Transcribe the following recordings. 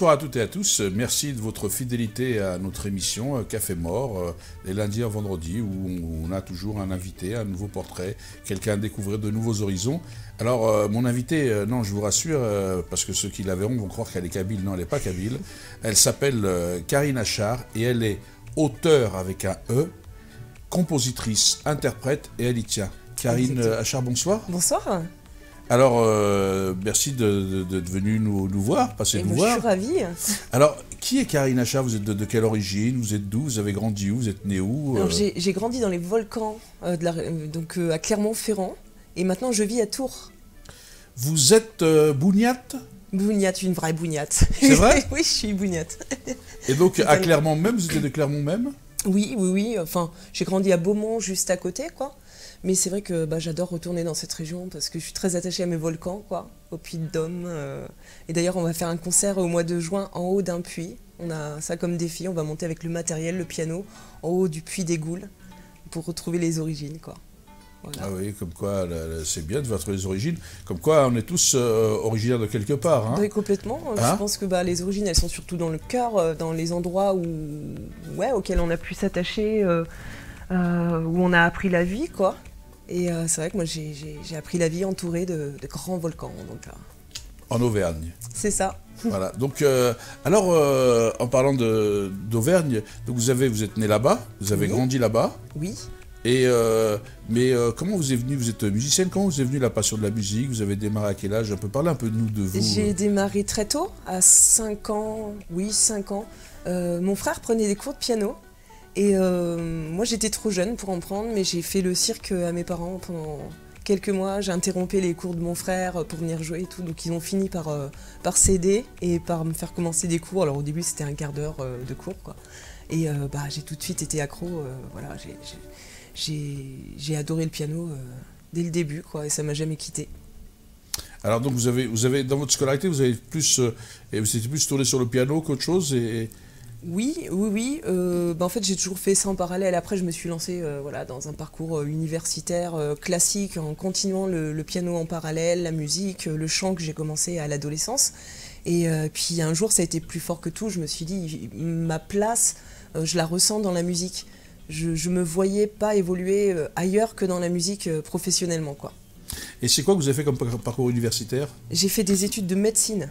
Bonsoir à toutes et à tous, merci de votre fidélité à notre émission Café Mort, les lundis à vendredi, où on a toujours un invité, un nouveau portrait, quelqu'un à découvrir de nouveaux horizons. Alors mon invité, non je vous rassure, parce que ceux qui la verront vont croire qu'elle est kabyle, non elle n'est pas kabyle, elle s'appelle Karine Achard et elle est auteure avec un E, compositrice, interprète et elle y tient. Karine Achard, bonsoir. Bonsoir. Alors, merci d'être venu nous voir, passer nous voir. Je suis ravie. Alors, qui est Karine Achard? Vous êtes de quelle origine? Vous êtes d'où? Vous avez grandi où? Vous êtes né où? J'ai grandi dans les volcans, donc à Clermont-Ferrand, et maintenant je vis à Tours. Vous êtes bougnate? Bougnate, une vraie bougnate. C'est vrai? Oui, je suis bougnate. Et donc, à Clermont même, vous êtes de Clermont même? Oui. Enfin, j'ai grandi à Beaumont, juste à côté, quoi. Mais c'est vrai que j'adore retourner dans cette région parce que je suis très attachée à mes volcans, quoi, au Puy de Dôme. Et d'ailleurs, on va faire un concert au mois de juin en haut d'un puits. On a ça comme défi, on va monter avec le matériel, le piano, en haut du puits des Goules pour retrouver les origines, quoi. Voilà. Ah oui, comme quoi, c'est bien de voir les origines. Comme quoi, on est tous originaires de quelque part. Hein. Oui, complètement. Je pense que les origines, elles sont surtout dans le cœur, dans les endroits auxquels on a pu s'attacher, où on a appris la vie, quoi. Et c'est vrai que moi, j'ai appris la vie entourée de grands volcans. Donc, en Auvergne. C'est ça. Voilà. Donc, alors, en parlant d'Auvergne, vous êtes né là-bas, vous avez grandi là-bas. Oui. Et mais comment vous êtes venu? Vous êtes musicienne. Comment vous est venue la passion de la musique? Vous avez démarré à quel âge? Un peu parler un peu de nous, de vous. J'ai démarré très tôt, à 5 ans. Oui, 5 ans. Mon frère prenait des cours de piano. Et moi j'étais trop jeune pour en prendre, mais j'ai fait le cirque à mes parents pendant quelques mois. J'ai interrompu les cours de mon frère pour venir jouer et tout, donc ils ont fini par céder et par me faire commencer des cours. Alors au début c'était un quart d'heure de cours, quoi. Et j'ai tout de suite été accro, voilà, j'ai adoré le piano dès le début, quoi, et ça m'a jamais quitté. Alors donc vous avez dans votre scolarité, vous étiez plus tourné sur le piano qu'autre chose Oui. En fait, j'ai toujours fait ça en parallèle. Après, je me suis lancée dans un parcours universitaire classique en continuant le piano en parallèle, la musique, le chant que j'ai commencé à l'adolescence. Et puis un jour, ça a été plus fort que tout. Je me suis dit, ma place, je la ressens dans la musique. Je me voyais pas évoluer ailleurs que dans la musique professionnellement, quoi. Et c'est quoi que vous avez fait comme parcours universitaire? J'ai fait des études de médecine.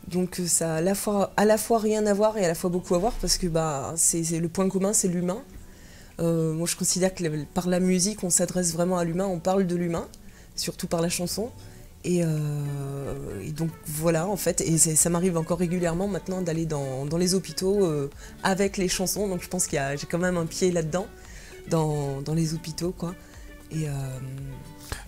Donc ça a à la fois rien à voir et à la fois beaucoup à voir parce que c'est le point commun, c'est l'humain. Moi je considère que par la musique on s'adresse vraiment à l'humain, on parle de l'humain, surtout par la chanson. Et donc voilà en fait, et ça m'arrive encore régulièrement maintenant d'aller dans les hôpitaux avec les chansons. Donc je pense que j'ai quand même un pied là-dedans, dans les hôpitaux, quoi. Et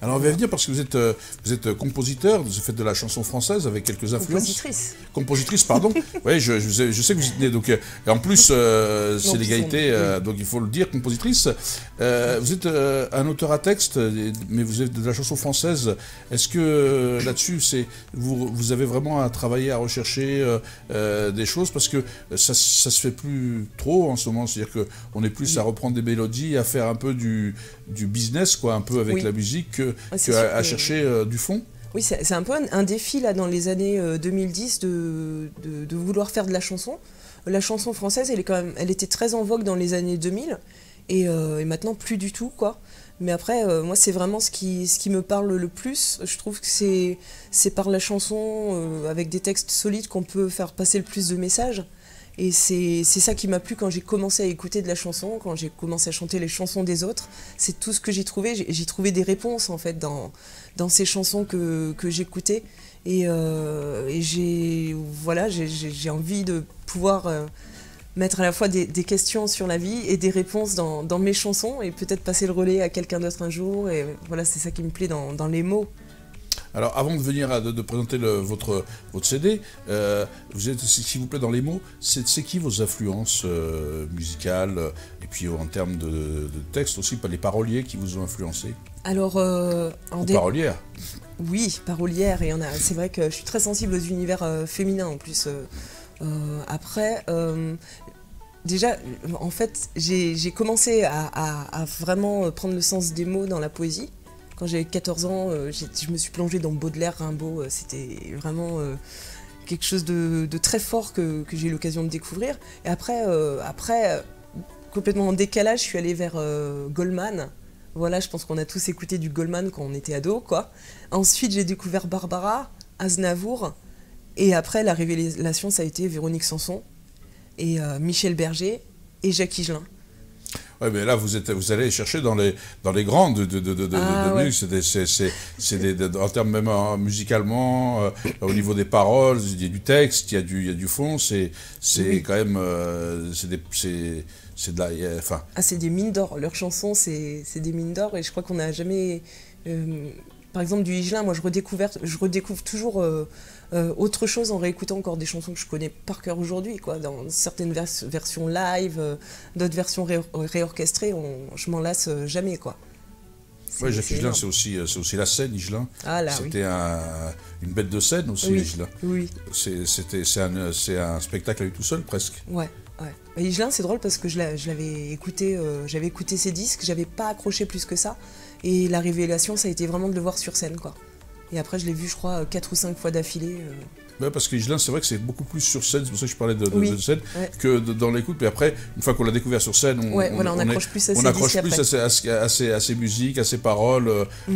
alors on va venir parce que vous êtes compositeur, vous faites de la chanson française avec quelques influences. Compositrice, pardon. Oui, je sais que vous êtes née, donc et en plus c'est l'égalité, donc il faut le dire, compositrice. Vous êtes un auteur à texte, mais vous êtes de la chanson française. Est-ce que là-dessus, vous avez vraiment à travailler, à rechercher des choses, parce que ça se fait plus trop en ce moment, c'est-à-dire qu'on est plus à reprendre des mélodies, à faire un peu du business, quoi, un peu avec la musique, à chercher du fond. Oui, c'est un peu un défi là dans les années 2010 de vouloir faire de la chanson. La chanson française, elle était très en vogue dans les années 2000 et maintenant plus du tout, quoi. Mais après, moi, c'est vraiment ce qui me parle le plus. Je trouve que c'est par la chanson, avec des textes solides, qu'on peut faire passer le plus de messages. Et c'est ça qui m'a plu quand j'ai commencé à écouter de la chanson, quand j'ai commencé à chanter les chansons des autres. C'est tout ce que j'ai trouvé. J'ai trouvé des réponses, en fait, dans ces chansons que j'écoutais. Et j'ai envie de pouvoir mettre à la fois des questions sur la vie et des réponses dans mes chansons et peut-être passer le relais à quelqu'un d'autre un jour. Et voilà, c'est ça qui me plaît dans les mots. Alors, avant de venir de présenter votre CD, vous êtes, s'il vous plaît, dans les mots, c'est qui vos influences musicales et puis en termes de texte aussi, pas les paroliers qui vous ont influencé? Alors, parolières. Oui, parolières, et c'est vrai que je suis très sensible aux univers féminins en plus. Après, déjà, en fait, j'ai commencé à vraiment prendre le sens des mots dans la poésie. Quand j'avais 14 ans, je me suis plongée dans Baudelaire, Rimbaud, c'était vraiment quelque chose de très fort que j'ai eu l'occasion de découvrir. Et après, complètement en décalage, je suis allée vers Goldman. Voilà, je pense qu'on a tous écouté du Goldman quand on était ado, quoi. Ensuite, j'ai découvert Barbara, Aznavour. Et après, la révélation, ça a été Véronique Sanson, et Michel Berger, et Jacques Higelin. Ouais, mais là, vous allez chercher dans les grands de musique. En termes même musicalement, au niveau des paroles, il y a du texte, il y a du fond. C'est quand même, c'est de la, enfin. Ah, c'est des mines d'or. Leurs chansons, c'est des mines d'or, et je crois qu'on n'a jamais. Par exemple, du Higelin, moi, je redécouvre toujours autre chose en réécoutant encore des chansons que je connais par cœur aujourd'hui, quoi. Dans certaines versions live, d'autres versions réorchestrées, je m'en lasse jamais, quoi. Ouais, Jacques Higelin, c'est aussi la scène, Higelin. Ah là, c'était une bête de scène aussi, oui, Higelin. Oui. C'est un spectacle à lui tout seul, presque. Ouais. Et Higelin, c'est drôle parce que j'avais écouté ses disques, j'avais pas accroché plus que ça. Et la révélation, ça a été vraiment de le voir sur scène, quoi. Et après, je l'ai vu, je crois, 4 ou 5 fois d'affilée. Ouais, parce que Higelin, c'est vrai que c'est beaucoup plus sur scène, c'est pour ça que je parlais de scène, ouais, que dans l'écoute. Mais après, une fois qu'on l'a découvert sur scène, on accroche plus à ses musiques, à ses paroles.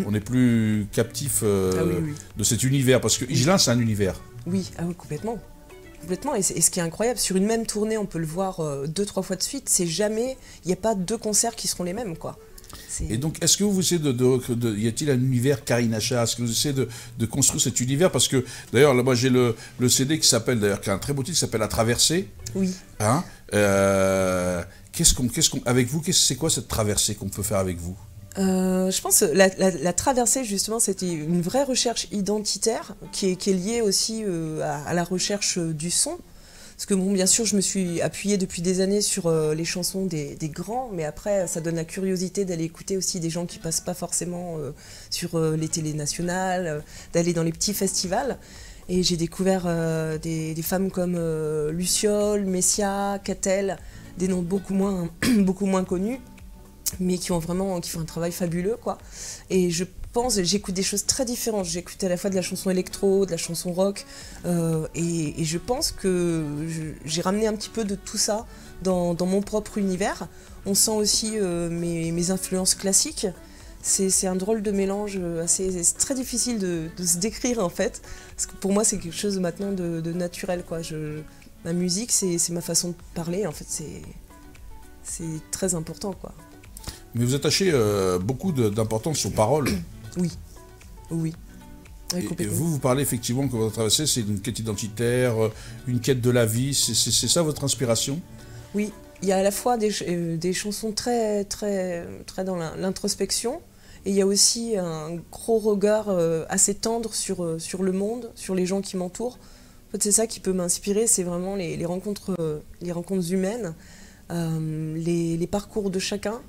On est plus captif de cet univers. Parce que Higelin, c'est un univers. Oui, complètement. Complètement. Et ce qui est incroyable, sur une même tournée, on peut le voir 2-3 fois de suite. C'est jamais, il n'y a pas 2 concerts qui seront les mêmes, quoi. Et donc, est-ce que vous essayez y a-t-il un univers Karine Achard? Est-ce que vous essayez de construire cet univers? Parce que, d'ailleurs, moi j'ai le CD qui s'appelle, qui a un très beau titre, qui s'appelle La Traversée. Oui. Hein, avec vous, c'est quoi cette traversée qu'on peut faire avec vous? Je pense que la traversée, justement, c'était une vraie recherche identitaire qui est liée aussi à la recherche du son. Parce que, bon, bien sûr, je me suis appuyée depuis des années sur les chansons des grands, mais après, ça donne la curiosité d'aller écouter aussi des gens qui passent pas forcément sur les télés nationales, d'aller dans les petits festivals. Et j'ai découvert des femmes comme Luciole, Messia, Catel, des noms beaucoup moins connus, mais qui font un travail fabuleux, quoi. Et j'écoute des choses très différentes. J'écoute à la fois de la chanson électro, de la chanson rock, et je pense que j'ai ramené un petit peu de tout ça dans mon propre univers. On sent aussi mes influences classiques. C'est un drôle de mélange c'est très difficile de se décrire, en fait, parce que pour moi c'est quelque chose maintenant de naturel, quoi. Ma musique, c'est ma façon de parler, en fait, c'est très important, quoi. Mais vous attachez beaucoup d'importance aux paroles. Oui. Et vous parlez effectivement que votre traversée, c'est une quête identitaire, une quête de la vie. C'est ça votre inspiration? Oui, il y a à la fois des chansons très, très, très dans l'introspection, et il y a aussi un gros regard assez tendre sur le monde, sur les gens qui m'entourent. En fait, c'est ça qui peut m'inspirer, c'est vraiment les rencontres humaines, les parcours de chacun,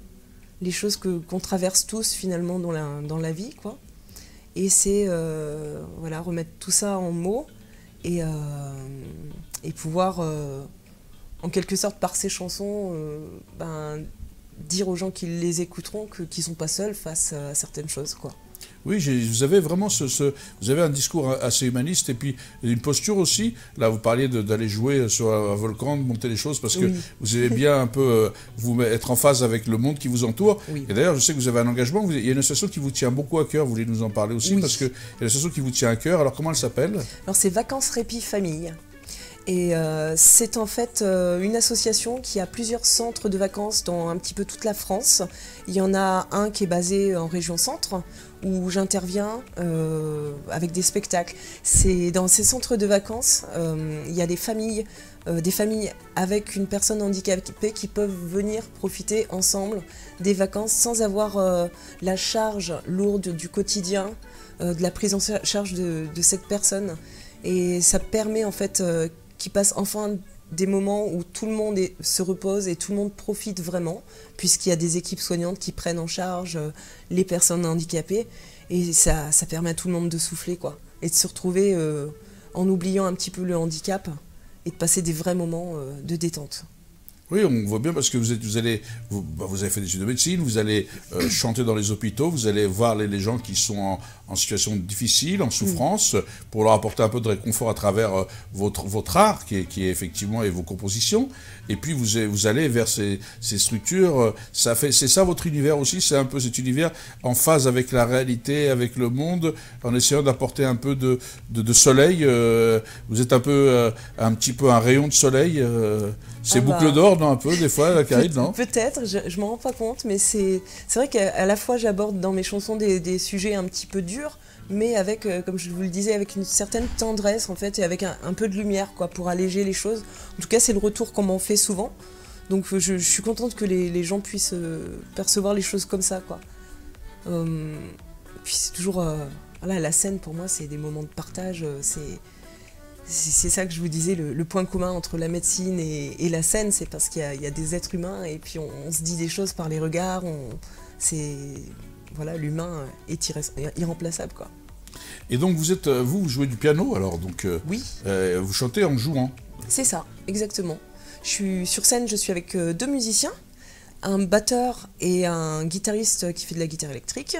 les choses qu'on traverse tous finalement dans la vie, quoi. Et c'est remettre tout ça en mots et pouvoir, en quelque sorte, par ces chansons, dire aux gens qui les écouteront qu'ils ne sont pas seuls face à certaines choses, quoi. Oui, vous avez vraiment vous avez un discours assez humaniste et puis une posture aussi. Là, vous parliez d'aller jouer sur un volcan, de monter les choses, parce que vous aimez bien un peu être en phase avec le monde qui vous entoure. Oui. Et d'ailleurs, je sais que vous avez un engagement. Il y a une association qui vous tient beaucoup à cœur. Vous voulez nous en parler aussi, parce qu'il y a une association qui vous tient à cœur. Alors, comment elle s'appelle? Alors, c'est Vacances Répit Famille. Et c'est en fait une association qui a plusieurs centres de vacances dans un petit peu toute la France. Il y en a un qui est basé en région centre, où j'interviens avec des spectacles. Dans ces centres de vacances, il y a des familles avec une personne handicapée qui peuvent venir profiter ensemble des vacances sans avoir la charge lourde du quotidien, de la prise en charge de cette personne. Et ça permet en fait qu'ils passent enfin des moments où tout le monde se repose et tout le monde profite vraiment, puisqu'il y a des équipes soignantes qui prennent en charge les personnes handicapées. Et ça permet à tout le monde de souffler, quoi, et de se retrouver en oubliant un petit peu le handicap et de passer des vrais moments de détente. Oui, on voit bien parce que vous avez fait des études de médecine, vous allez chanter dans les hôpitaux, vous allez voir les gens qui sont en situation difficile, en souffrance, pour leur apporter un peu de réconfort à travers votre art, qui est effectivement et vos compositions. Et puis vous allez vers ces structures. C'est ça votre univers aussi, c'est un peu cet univers en phase avec la réalité, avec le monde, en essayant d'apporter un peu de soleil. Vous êtes un petit peu un rayon de soleil. C'est boucle d'or, non, un peu, des fois, Karine, non? Peut-être, je m'en rends pas compte, mais c'est vrai qu'à la fois j'aborde dans mes chansons des sujets un petit peu durs, mais avec, comme je vous le disais, avec une certaine tendresse, en fait, et avec un peu de lumière, quoi, pour alléger les choses. En tout cas, c'est le retour qu'on m'en fait souvent. Donc je suis contente que les gens puissent percevoir les choses comme ça, quoi. Puis c'est toujours... voilà, la scène, pour moi, c'est des moments de partage, c'est ça que je vous disais, le point commun entre la médecine et la scène, c'est parce qu'il y a des êtres humains et puis on se dit des choses par les regards, voilà, l'humain est irremplaçable, quoi. Et donc vous jouez du piano alors, donc oui. Vous chantez en jouant. C'est ça, exactement. Sur scène, je suis avec 2 musiciens, un batteur et un guitariste qui fait de la guitare électrique.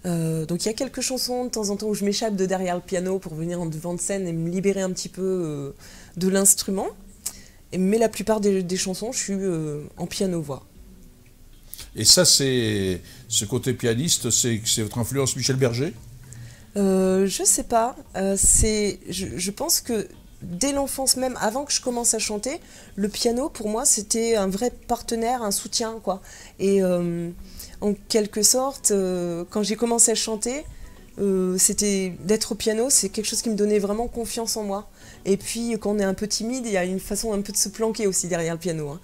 Donc il y a quelques chansons de temps en temps où je m'échappe de derrière le piano pour venir en devant de scène et me libérer un petit peu de l'instrument. Mais la plupart des chansons, je suis en piano-voix. Et ça, ce côté pianiste, c'est votre influence Michel Berger? Je sais pas. Je pense que dès l'enfance même, avant que je commence à chanter, le piano pour moi c'était un vrai partenaire, un soutien, quoi. Et en quelque sorte, quand j'ai commencé à chanter, c'était d'être au piano, c'est quelque chose qui me donnait vraiment confiance en moi. Et puis quand on est un peu timide, il y a une façon un peu de se planquer aussi derrière le piano, hein.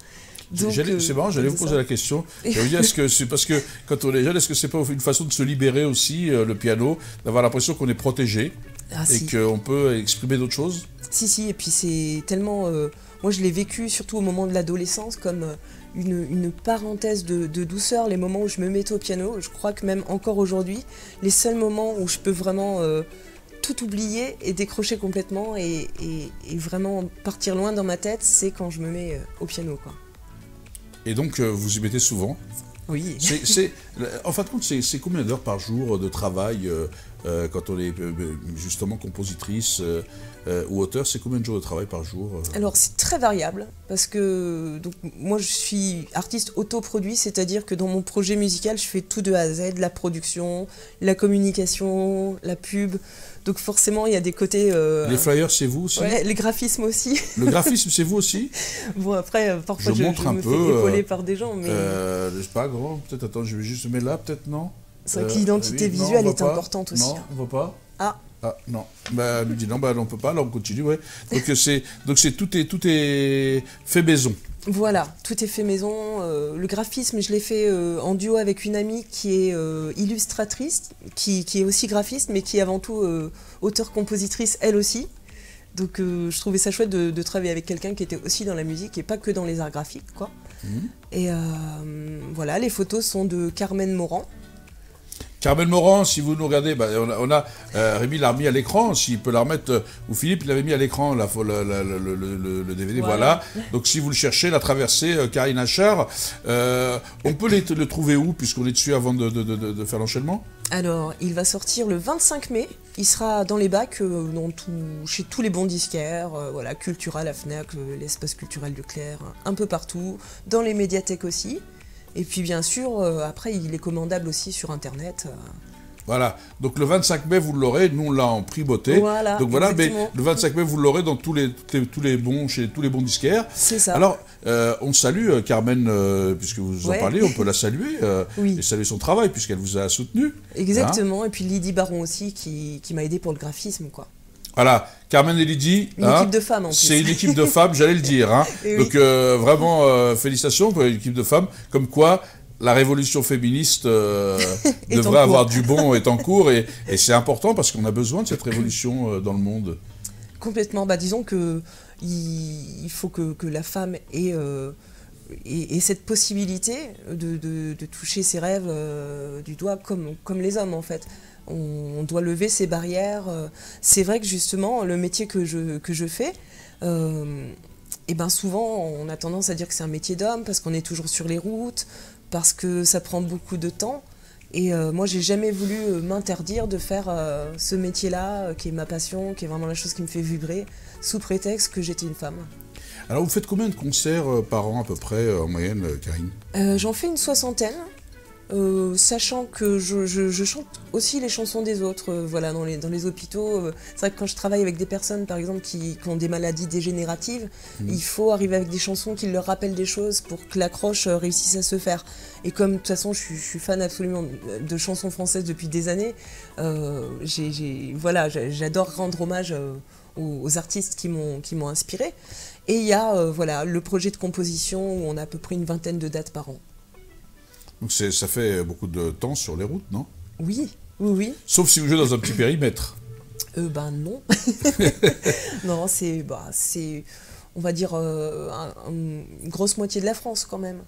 C'est marrant, j'allais vous poser la question. Est-ce que c'est parce que quand on est jeune, est-ce que c'est pas une façon de se libérer aussi, le piano, d'avoir l'impression qu'on est protégé et qu'on peut exprimer d'autres choses? Si, et puis c'est tellement... moi je l'ai vécu surtout au moment de l'adolescence comme une parenthèse de douceur, les moments où je me mettais au piano. Je crois que même encore aujourd'hui, les seuls moments où je peux vraiment tout oublier et décrocher complètement et vraiment partir loin dans ma tête, c'est quand je me mets au piano, quoi. Et donc, vous y mettez souvent? Oui. En fin de compte, c'est combien d'heures par jour de travail quand on est justement compositrice ou auteur? C'est combien de jours de travail par jour? Alors, c'est très variable, parce que donc, moi, je suis artiste autoproduit, c'est-à-dire que dans mon projet musical, je fais tout de A à Z, la production, la communication, la pub. Donc forcément, il y a des côtés... Les flyers, c'est vous aussi? Ouais, les graphismes aussi. Le graphisme, c'est vous aussi? Bon, après, parfois, je me fais épauler par des gens, mais... je sais pas, grand, peut-être, attends, je vais juste mettre là, peut-être, non? C'est vrai que l'identité visuelle est importante aussi. Non, on ne voit pas? Ah, non. Bah, elle me dit non, bah, on peut pas, là, on continue, ouais. Donc, tout est fait maison. Voilà, tout est fait maison. Le graphisme, je l'ai fait en duo avec une amie qui est illustratrice, qui est aussi graphiste, mais qui est avant tout auteure-compositrice, elle aussi. Donc je trouvais ça chouette de travailler avec quelqu'un qui était aussi dans la musique et pas que dans les arts graphiques, quoi. Et voilà, les photos sont de Carmen Morand. Carmen Morand, si vous nous regardez, bah, Rémi l'a remis à l'écran, s'il peut la remettre, ou Philippe l'avait mis à l'écran, le DVD, voilà. Donc si vous le cherchez, La Traversée, Karine Achard, on peut le trouver où, puisqu'on est dessus avant de faire l'enchaînement? Alors, il va sortir le 25 mai, il sera dans les bacs, chez tous les bons disquaires, voilà, Cultura, la Fnac, l'espace culturel Leclerc, un peu partout, dans les médiathèques aussi. Et puis bien sûr, après, il est commandable aussi sur Internet. Voilà, donc le 25 mai, vous l'aurez, nous on l'a en primauté. Voilà, donc voilà, exactement. mais le 25 mai, vous l'aurez dans chez tous les bons disquaires. C'est ça. Alors, on salue Carmen, puisque vous en parlez, on peut la saluer, oui. Et saluer son travail, puisqu'elle vous a soutenu. Exactement, hein. Et puis Lydie Baron aussi, qui m'a aidé pour le graphisme, quoi. Voilà, Carmen et Lydie. Une équipe de femmes en plus. C'est une équipe de femmes, j'allais le dire. Hein. Donc vraiment, félicitations pour une équipe de femmes. Comme quoi, la révolution féministe devrait avoir du bon, est en cours. Et c'est important parce qu'on a besoin de cette révolution dans le monde. Complètement. Bah, disons qu'il faut que la femme ait cette possibilité de toucher ses rêves du doigt comme les hommes, en fait. On doit lever ces barrières. C'est vrai que justement, le métier que je fais, et ben souvent, on a tendance à dire que c'est un métier d'homme parce qu'on est toujours sur les routes, parce que ça prend beaucoup de temps. Et moi, j'ai jamais voulu m'interdire de faire ce métier-là, qui est ma passion, qui est vraiment la chose qui me fait vibrer, sous prétexte que j'étais une femme. Alors, vous faites combien de concerts par an, à peu près, en moyenne, Karine? J'en fais une 60aine, sachant que je chante aussi les chansons des autres, voilà, dans les hôpitaux. C'est vrai que quand je travaille avec des personnes, par exemple, qui ont des maladies dégénératives, il faut arriver avec des chansons qui leur rappellent des choses pour que l'accroche réussisse à se faire. Et comme, de toute façon, je suis fan absolument de chansons françaises depuis des années, voilà, j'adore rendre hommage aux artistes qui m'ont inspiré. Et il y a voilà, le projet de composition où on a à peu près une vingtaine de dates par an. Donc ça fait beaucoup de temps sur les routes, non? Oui, oui, oui. Sauf si vous jouez dans un petit périmètre. Ben non. Non, c'est, on va dire, une grosse moitié de la France quand même.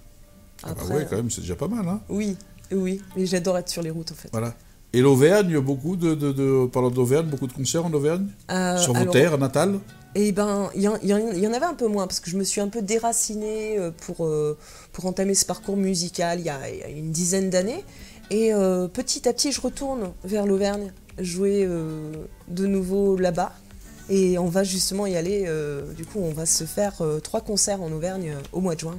Après, ah bah ouais, quand même, c'est déjà pas mal. Hein. Oui, oui, mais j'adore être sur les routes en fait. Voilà. Et l'Auvergne, parlant d'Auvergne, beaucoup de concerts en Auvergne? Sur vos terres natales? Eh ben, il y en avait un peu moins, parce que je me suis un peu déracinée pour entamer ce parcours musical il y a une dizaine d'années. Et petit à petit, je retourne vers l'Auvergne, jouer de nouveau là-bas. Et on va justement y aller, du coup, on va se faire 3 concerts en Auvergne au mois de juin.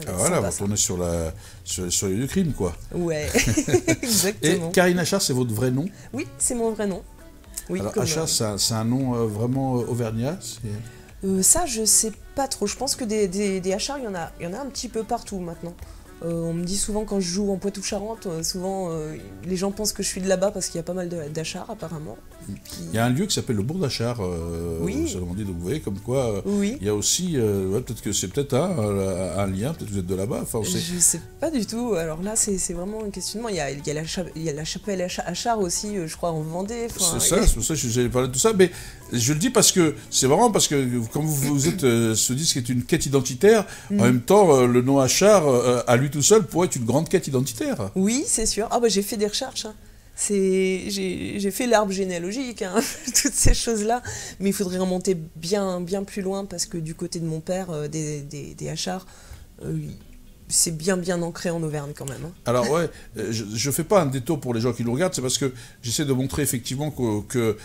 Ah voilà, vous retournez sur les lieux de crime, quoi. Ouais, exactement. Et Karine Achard, c'est votre vrai nom? Oui, c'est mon vrai nom. Oui, alors, Achard, c'est un nom vraiment auvergnat? Ça, je sais pas trop. Je pense que des Achards, il y en a un petit peu partout maintenant. On me dit souvent quand je joue en Poitou-Charentes, souvent les gens pensent que je suis de là-bas parce qu'il y a pas mal d'Achards apparemment. Puis... Il y a un lieu qui s'appelle le Bourg d'Achard, oui. donc vous voyez comme quoi oui. Il y a aussi, peut-être que c'est peut-être un lien, peut-être que vous êtes de là-bas. Enfin, je sais pas du tout, alors là c'est vraiment un questionnement. Il y a la chapelle Achard aussi, je crois en Vendée. C'est ça, c'est pour ça que j'allais parler de tout ça, mais je le dis parce que c'est marrant, parce que quand vous êtes ce disque est une quête identitaire, en même temps le nom Achard à lui tout seul pourrait être une grande quête identitaire. Oui, c'est sûr. Ah bah j'ai fait des recherches. Hein. J'ai fait l'arbre généalogique, hein, toutes ces choses-là, mais il faudrait remonter bien plus loin parce que du côté de mon père, des Achards, c'est bien ancré en Auvergne quand même. Hein. Alors ouais, je fais pas un détour pour les gens qui nous regardent, c'est parce que j'essaie de montrer effectivement que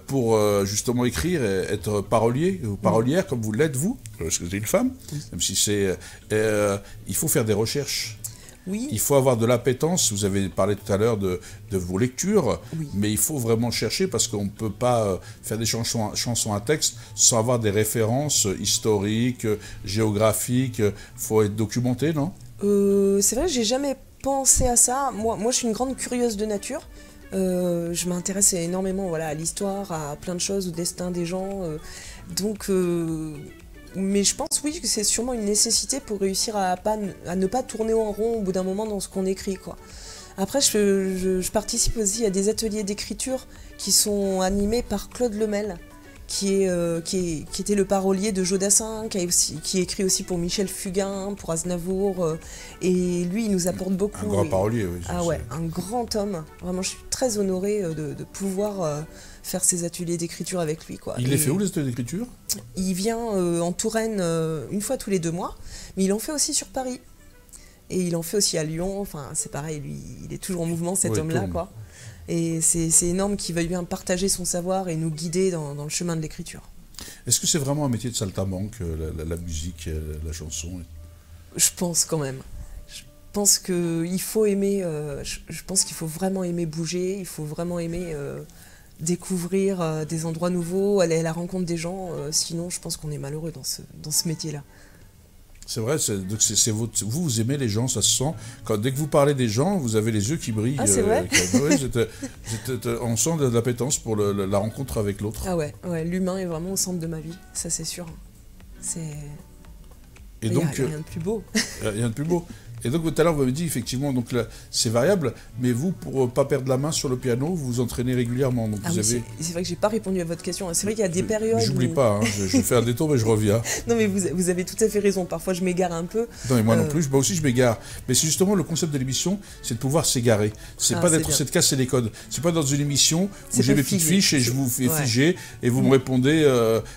pour justement écrire, être parolier ou parolière comme vous l'êtes vous, parce que vous êtes une femme, même si c'est, il faut faire des recherches. Oui. Il faut avoir de l'appétence, vous avez parlé tout à l'heure de vos lectures, oui. Mais il faut vraiment chercher parce qu'on ne peut pas faire des chansons à texte sans avoir des références historiques, géographiques, il faut être documenté, non? C'est vrai, j'ai jamais pensé à ça. Moi je suis une grande curieuse de nature. Je m'intéresse énormément à l'histoire, à plein de choses, au destin des gens. Mais je pense, oui, que c'est sûrement une nécessité pour réussir à ne pas tourner en rond au bout d'un moment dans ce qu'on écrit, quoi. Après, je participe aussi à des ateliers d'écriture qui sont animés par Claude Lemel, qui était le parolier de Jodassin, qui écrit aussi pour Michel Fugain, pour Aznavour, et lui, il nous apporte beaucoup. Un grand parolier, oui. Ah ouais, un grand homme. Vraiment, je suis très honorée de pouvoir faire ces ateliers d'écriture avec lui, quoi. Il les fait où, les ateliers d'écriture? Il vient en Touraine une fois tous les 2 mois, mais il en fait aussi sur Paris. Et il en fait aussi à Lyon, enfin c'est pareil, lui, il est toujours en mouvement, cet homme-là, quoi. Et c'est énorme qu'il veuille bien partager son savoir et nous guider dans le chemin de l'écriture. Est-ce que c'est vraiment un métier de saltimbanque, la musique, la chanson? Je pense quand même. Je pense qu'il faut aimer, je pense qu'il faut vraiment aimer bouger, il faut vraiment aimer découvrir des endroits nouveaux, aller à la rencontre des gens, sinon je pense qu'on est malheureux dans ce métier-là. C'est vrai, vous aimez les gens, ça se sent. Dès que vous parlez des gens, vous avez les yeux qui brillent. Ah, c'est vrai. On sent de l'appétence pour la rencontre avec l'autre. Ah ouais, l'humain est vraiment au centre de ma vie, ça c'est sûr. Et donc, il n'y a rien de plus beau. Il n'y a rien de plus beau. Et donc, tout à l'heure, vous m'avez dit, effectivement, c'est variable, mais vous, pour ne pas perdre la main sur le piano, vous vous entraînez régulièrement. Donc c'est vrai que je n'ai pas répondu à votre question. C'est vrai qu'il y a des périodes. J'oublie pas, hein, je fais un détour, mais je reviens. Non, mais vous avez tout à fait raison. Parfois, je m'égare un peu. Non, mais moi non plus. Moi aussi, je m'égare. Mais c'est justement le concept de l'émission, c'est de pouvoir s'égarer. C'est pas c'est de casser les codes. C'est pas dans une émission où j'ai mes petites fiches et je vous fais figer et vous me répondez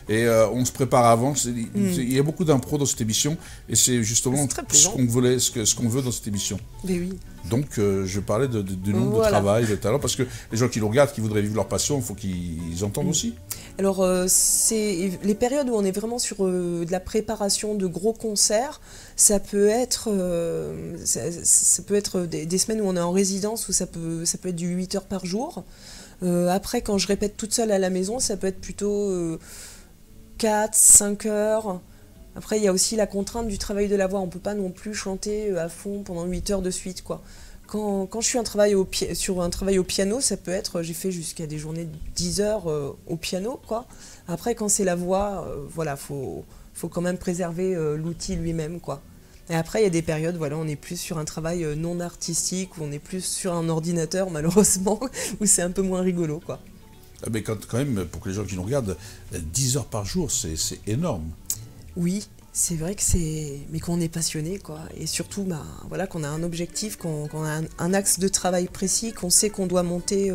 et on se prépare avant. Il y a beaucoup d'impro dans cette émission et c'est justement ce qu'on voulait, ce ce qu'on veut dans cette émission. Mais oui. Donc, je parlais du nombre de travail, de talent, parce que les gens qui nous regardent, qui voudraient vivre leur passion, il faut qu'ils entendent aussi. Alors, c'est les périodes où on est vraiment sur de la préparation de gros concerts, ça peut être des semaines où on est en résidence, où ça peut être du 8 heures par jour. Après, quand je répète toute seule à la maison, ça peut être plutôt 4, 5 heures. Après, il y a aussi la contrainte du travail de la voix. On ne peut pas non plus chanter à fond pendant 8 heures de suite, quoi. Quand je suis sur un travail au piano, ça peut être, j'ai fait jusqu'à des journées de 10 heures au piano, quoi. Après, quand c'est la voix, voilà, faut quand même préserver l'outil lui-même, quoi. Et après, il y a des périodes, voilà, on est plus sur un travail non artistique, où on est plus sur un ordinateur, malheureusement, où c'est un peu moins rigolo, quoi. Mais quand même, pour que les gens qui nous regardent, 10 heures par jour, c'est énorme. Oui, c'est vrai que c'est... Mais qu'on est passionné, quoi. Et surtout, voilà, qu'on a un objectif, qu'on a un axe de travail précis, qu'on sait qu'on doit monter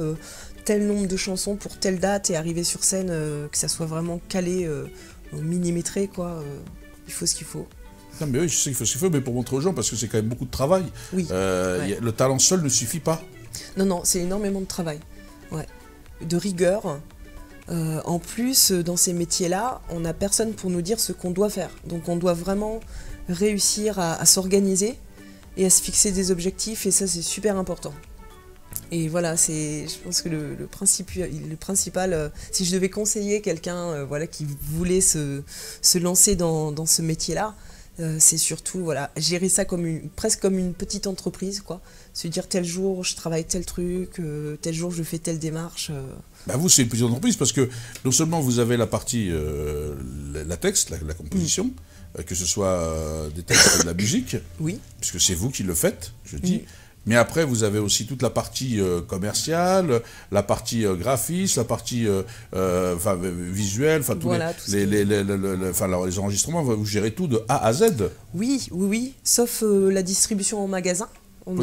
tel nombre de chansons pour telle date et arriver sur scène, que ça soit vraiment calé, millimétré, quoi. Il faut ce qu'il faut. Non, mais oui, je sais qu'il faut ce qu'il faut, mais pour montrer aux gens, parce que c'est quand même beaucoup de travail. Oui. Le talent seul ne suffit pas. Non, c'est énormément de travail. Ouais. De rigueur. En plus, dans ces métiers-là, on n'a personne pour nous dire ce qu'on doit faire. Donc on doit vraiment réussir à s'organiser et à se fixer des objectifs, et ça, c'est super important. Et voilà, je pense que le principal, si je devais conseiller quelqu'un voilà, qui voulait se lancer dans ce métier-là, c'est surtout voilà, gérer ça presque comme une petite entreprise, quoi. Se dire tel jour je travaille tel truc, tel jour je fais telle démarche. Bah vous, c'est une petite entreprise parce que non seulement vous avez la partie, la texte, la composition, que ce soit des textes de la musique, oui. Puisque c'est vous qui le faites, je dis. Mais après, vous avez aussi toute la partie commerciale, la partie graphiste, la partie visuelle, enfin voilà, les enregistrements, vous gérez tout de A à Z. Oui, sauf la distribution en magasin.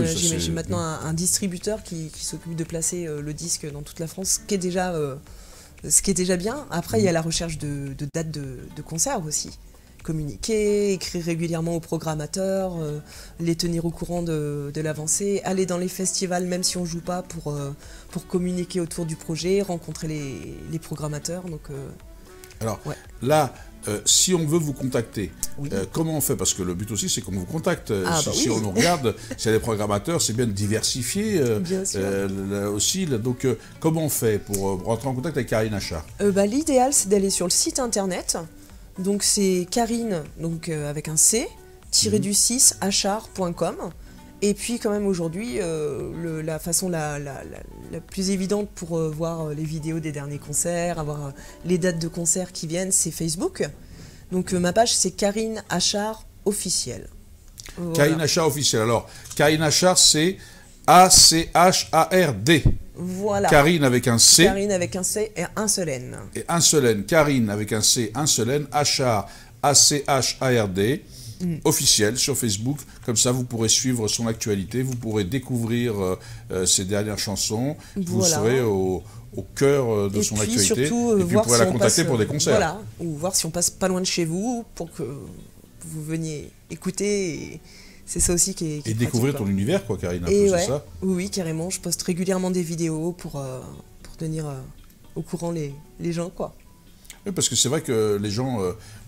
J'ai maintenant un distributeur qui s'occupe de placer le disque dans toute la France, ce qui est déjà bien. Après, il y a la recherche de dates de concert aussi. Communiquer, écrire régulièrement aux programmateurs, les tenir au courant de l'avancée, aller dans les festivals même si on ne joue pas pour communiquer autour du projet, rencontrer les programmateurs. Donc, alors là, si on veut vous contacter, comment on fait? Parce que le but aussi c'est qu'on vous contacte. Si on nous regarde, s'il y a des programmateurs, c'est bien de diversifier aussi. Donc comment on fait pour rentrer en contact avec Karine Achard? L'idéal c'est d'aller sur le site internet. Donc c'est Karine, donc avec un C, -du6 achard.com. Et puis quand même aujourd'hui, la façon la plus évidente pour voir les vidéos des derniers concerts, avoir les dates de concerts qui viennent, c'est Facebook. Donc ma page c'est Karine Achard officielle. Voilà. Karine Achard officielle. Alors Karine Achard c'est A-C-H-A-R-D. Voilà. Karine avec un C. Karine avec un C et un seul N. Et un seul N. Karine avec un C, un seul N. Achard, A-C-H-A-R-D. Officiel sur Facebook. Comme ça, vous pourrez suivre son actualité. Vous pourrez découvrir ses dernières chansons. Vous serez au cœur de son actualité. Surtout, et puis vous pourrez la contacter pour des concerts. Voilà. Ou voir si on passe pas loin de chez vous pour que vous veniez écouter. C'est ça aussi qui est et découvrir ton univers, quoi, Karine, c'est ça? Oui, carrément. Je poste régulièrement des vidéos pour tenir au courant les gens, quoi. Oui, parce que c'est vrai que les gens,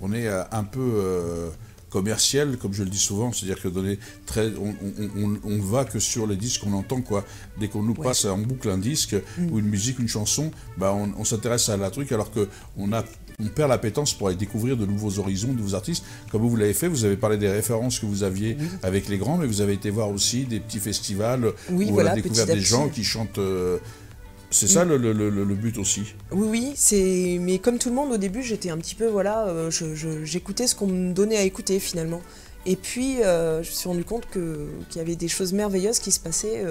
on est un peu commercial, comme je le dis souvent, c'est-à-dire que on va que sur les disques qu'on entend, quoi. Dès qu'on nous passe en boucle un disque ou une musique, une chanson, on s'intéresse à la truc, alors qu'on perd l'appétence pour aller découvrir de nouveaux horizons, de nouveaux artistes. Comme vous l'avez fait, vous avez parlé des références que vous aviez avec les grands, mais vous avez été voir aussi des petits festivals où on a découvert des gens qui chantent... C'est ça le but aussi. Oui, mais comme tout le monde au début, j'étais un petit peu, j'écoutais ce qu'on me donnait à écouter finalement. Et puis, je me suis rendu compte qu'il y avait des choses merveilleuses qui se passaient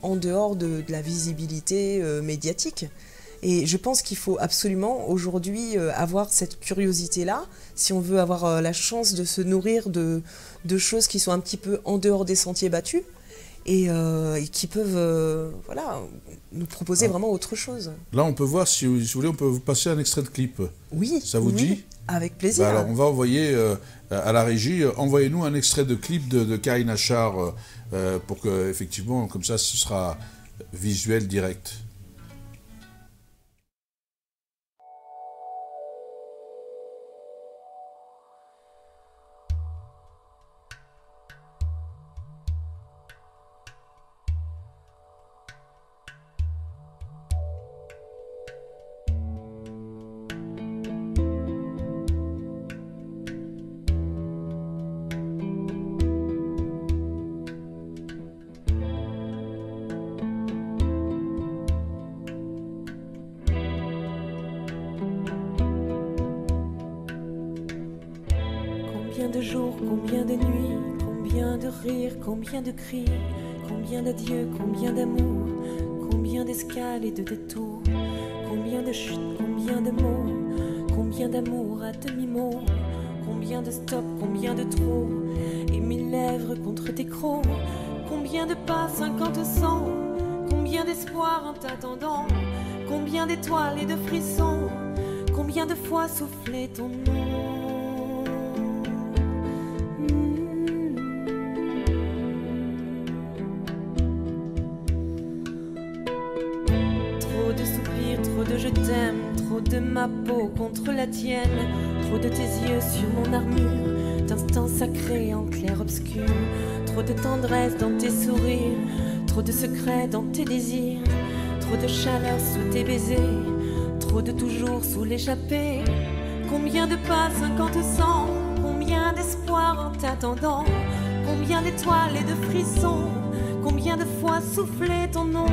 en dehors de la visibilité médiatique. Et je pense qu'il faut absolument aujourd'hui avoir cette curiosité-là, si on veut avoir la chance de se nourrir de choses qui sont un petit peu en dehors des sentiers battus et qui peuvent nous proposer vraiment autre chose. Là, on peut voir, si vous voulez, on peut vous passer un extrait de clip. Oui. Ça vous dit ? Avec plaisir. Bah alors, on va envoyer à la régie, envoyez-nous un extrait de clip de Karine Achard pour que, effectivement, comme ça, ce sera visuel direct. Combien de jours, combien de nuits, combien de rires, combien de cris, combien d'adieux, combien d'amour, combien d'escales et de détours, combien de chutes, combien de mots, combien d'amour à demi-mot, combien de stops, combien de trop, et 1000 lèvres contre tes crocs, combien de pas, 50 100, combien d'espoir en t'attendant, combien d'étoiles et de frissons, combien de fois souffler ton nom. Je t'aime, trop de ma peau contre la tienne, trop de tes yeux sur mon armure, d'instants sacrés en clair-obscur, trop de tendresse dans tes sourires, trop de secrets dans tes désirs, trop de chaleur sous tes baisers, trop de toujours sous l'échappée. Combien de pas, 50 100, combien d'espoir en t'attendant, combien d'étoiles et de frissons, combien de fois souffler ton nom.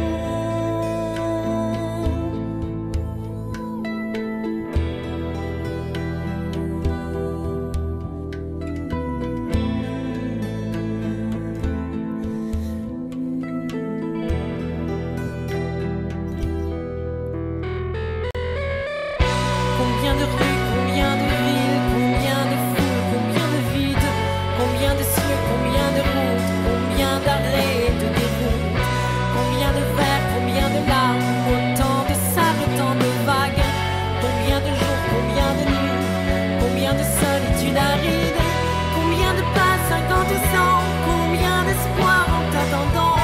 Combien de rues, combien de villes, combien de foules, combien de vides, combien de cieux, combien de routes, combien d'arrêts et de déroutes, combien de vers, combien de larmes, autant de sable, autant de vagues, combien de jours, combien de nuits, combien de solitude aride, combien de pas, 50 100, combien d'espoir en t'attendant,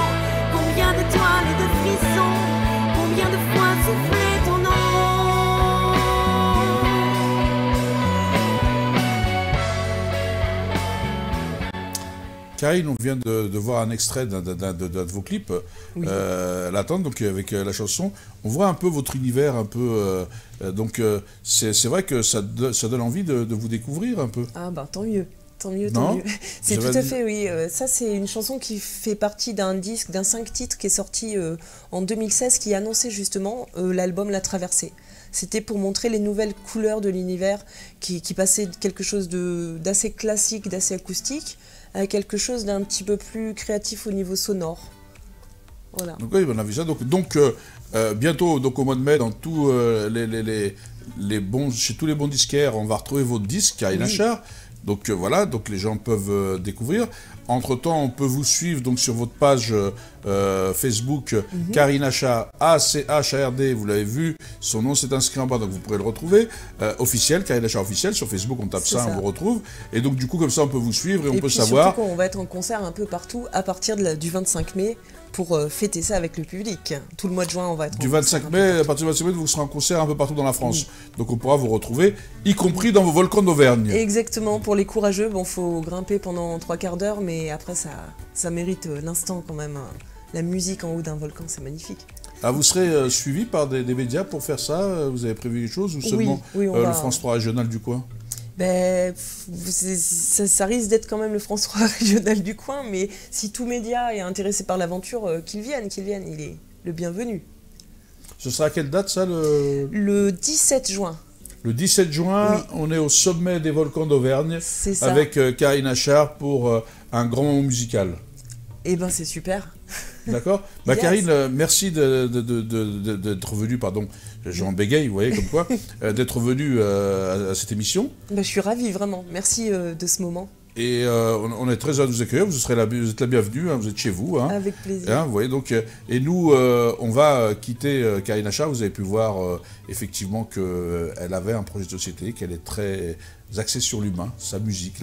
combien d'étoiles et de frissons, combien de fois souffler ton nom. Karine, on vient de voir un extrait d'un de vos clips, oui. L'attente, donc avec la chanson. On voit un peu votre univers, un peu. Donc c'est vrai que ça donne envie de vous découvrir un peu. Ah bah tant mieux. Tant mieux, tant mieux. C'est tout à fait, oui. Ça, c'est une chanson qui fait partie d'un disque, d'un 5 titres qui est sorti en 2016, qui annonçait justement l'album La Traversée. C'était pour montrer les nouvelles couleurs de l'univers qui passait de quelque chose d'assez classique, d'assez acoustique, à quelque chose d'un petit peu plus créatif au niveau sonore. Voilà. Donc oui, on a vu ça. Donc bientôt, donc au mois de mai, dans tous chez tous les bons disquaires, on va retrouver votre disque, Karine Achard. Donc voilà, donc les gens peuvent découvrir. Entre-temps, on peut vous suivre donc sur votre page Facebook, Karine Achard, A-C-H-A-R-D, vous l'avez vu, son nom s'est inscrit en bas, donc vous pourrez le retrouver. Officiel, Karine Achard officiel, sur Facebook, on tape ça, on vous retrouve. Et donc du coup, comme ça, on peut vous suivre et on peut savoir... surtout qu'on va être en concert un peu partout à partir du 25 mai, pour fêter ça avec le public. Tout le mois de juin, on va être du 25 mai, à partir du 25 mai, vous serez en concert un peu partout dans la France. Donc on pourra vous retrouver, y compris dans vos volcans d'Auvergne. Exactement, pour les courageux, bon, faut grimper pendant 3/4 d'heure, mais après ça mérite l'instant quand même. La musique en haut d'un volcan, c'est magnifique. Ah, vous serez suivi par des médias pour faire ça? Vous avez prévu des choses ou seulement le France 3 régional du coin? Ben, ça risque d'être quand même le France 3 régional du coin, mais si tout média est intéressé par l'aventure, qu'il vienne, il est le bienvenu. Ce sera à quelle date ça Le 17 juin. Le 17 juin, on est au sommet des volcans d'Auvergne, avec Karine Achard pour un grand moment musical. Eh ben c'est super. D'accord. Bah, yes. Karine, merci d'être venue, pardon, j'en bégaye, vous voyez, comme quoi, d'être venue à cette émission. Bah, je suis ravie, vraiment. Merci de ce moment. Et on est très heureux de vous accueillir. Vous êtes la bienvenue, hein, vous êtes chez vous. Hein. Avec plaisir. Hein, vous voyez, donc, et nous, on va quitter Karine Achard. Vous avez pu voir effectivement qu'elle avait un projet de société, qu'elle est très axée sur l'humain, sa musique,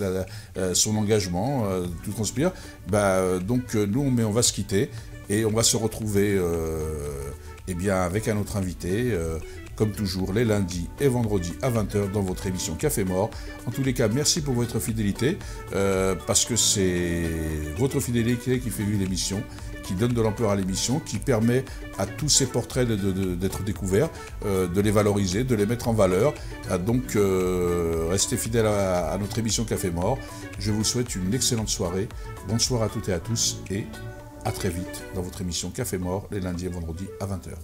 son engagement, tout transpire. Donc nous, on va se quitter et on va se retrouver avec un autre invité. Comme toujours, les lundis et vendredis à 20h dans votre émission Café Mort. En tous les cas, merci pour votre fidélité, parce que c'est votre fidélité qui fait vivre l'émission, qui donne de l'ampleur à l'émission, qui permet à tous ces portraits d'être découverts, de les valoriser, de les mettre en valeur. Donc, restez fidèles à notre émission Café Mort. Je vous souhaite une excellente soirée. Bonsoir à toutes et à tous, et à très vite dans votre émission Café Mort, les lundis et vendredis à 20h.